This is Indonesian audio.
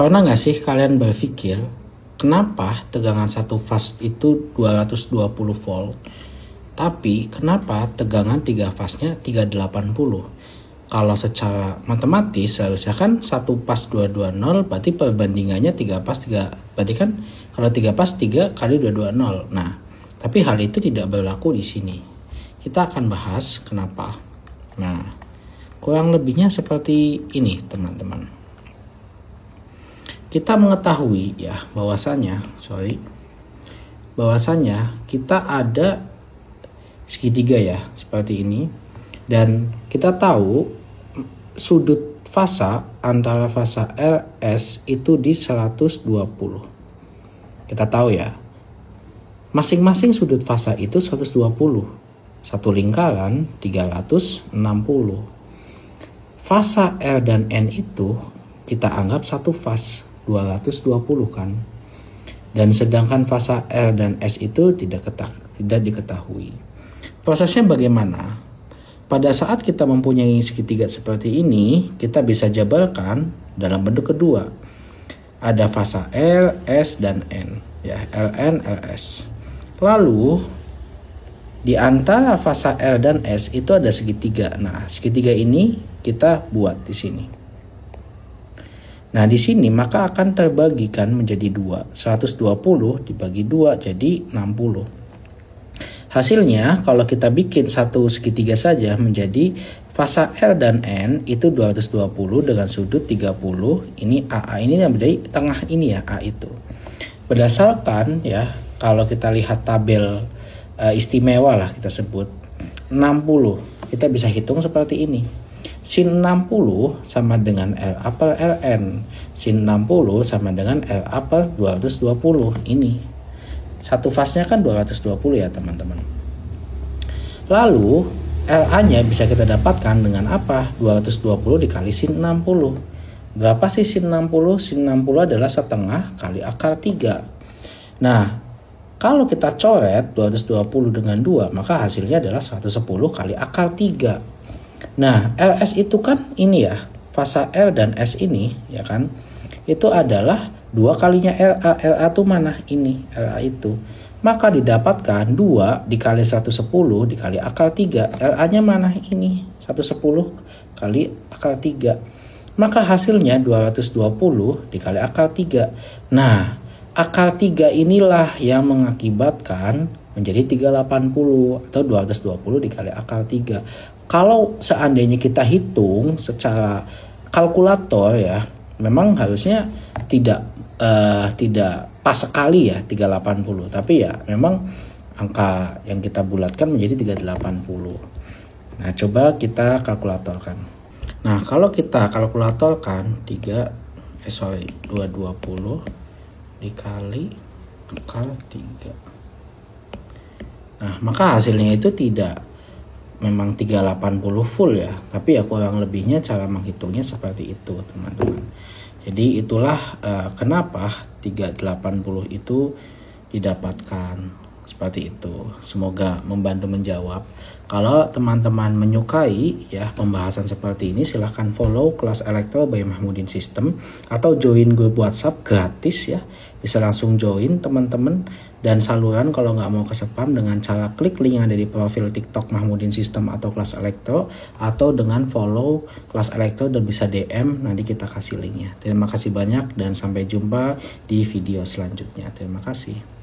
Pernah nggak sih kalian berpikir, kenapa tegangan satu fase itu 220 volt, tapi kenapa tegangan 3 fase-nya 380? Kalau secara matematis seharusnya kan satu pas 220, berarti perbandingannya 3 pas 3, berarti kan kalau 3 pas 3 kali 220. Nah, tapi hal itu tidak berlaku di sini. Kita akan bahas kenapa. Nah, kurang lebihnya seperti ini, teman-teman. Kita mengetahui ya bahwasanya kita ada segitiga ya seperti ini, dan kita tahu sudut fasa antara fasa LS itu di 120. Kita tahu ya, masing-masing sudut fasa itu 120. Satu lingkaran 360. Fasa R dan N itu kita anggap satu fase 220 kan. Dan sedangkan fasa R dan S itu tidak diketahui. Prosesnya bagaimana? Pada saat kita mempunyai segitiga seperti ini, kita bisa jabarkan dalam bentuk kedua. Ada fasa R, S, dan N, ya, Ln, Ls. Lalu di antara fasa R dan S itu ada segitiga. Nah, segitiga ini kita buat di sini. Nah, di sini maka akan terbagikan menjadi 2. 120 dibagi 2 jadi 60. Hasilnya kalau kita bikin satu segitiga saja menjadi fasa R dan N itu 220 dengan sudut 30. Ini AA ini yang menjadi tengah ini ya, A itu. Berdasarkan ya, kalau kita lihat tabel istimewa lah kita sebut 60. Kita bisa hitung seperti ini. Sin 60 sama dengan LA per Ln. Sin 60 sama dengan LA per 220. Ini. Satu fasenya kan 220 ya teman-teman. Lalu LA-nya bisa kita dapatkan dengan apa? 220 dikali sin 60. Berapa sih sin 60? Sin 60 adalah setengah kali akar 3. Nah, kalau kita coret 220 dengan 2, maka hasilnya adalah 110 kali akar 3. Nah, LS itu kan ini ya, fasa R dan S ini, ya kan? Itu adalah 2 kalinya LA. LA itu mana? Ini, LA itu. Maka didapatkan 2 dikali 110 dikali akar 3. LA-nya mana? Ini, 110 kali akar 3. Maka hasilnya 220 dikali akar 3. Nah, akar 3 inilah yang mengakibatkan menjadi 380 atau 220 dikali akar 3. Kalau seandainya kita hitung secara kalkulator ya, memang harusnya tidak pas sekali ya 380, tapi ya memang angka yang kita bulatkan menjadi 380. Nah, coba kita kalkulatorkan. Nah, kalau kita kalkulatorkan 220 dikali akar 3. Nah, maka hasilnya itu tidak memang 380 full ya, tapi ya kurang lebihnya cara menghitungnya seperti itu teman-teman. Jadi itulah kenapa 380 itu didapatkan seperti itu. Semoga membantu menjawab. Kalau teman-teman menyukai ya pembahasan seperti ini, silahkan follow Kelas Elektro by Mahmudin System atau join grup WhatsApp gratis ya. Bisa langsung join teman-teman, dan saluran kalau nggak mau ke spam dengan cara klik link yang ada di profil TikTok Mahmudin System atau Kelas Elektro, atau dengan follow Kelas Elektro dan bisa DM, nanti kita kasih linknya. Terima kasih banyak dan sampai jumpa di video selanjutnya. Terima kasih.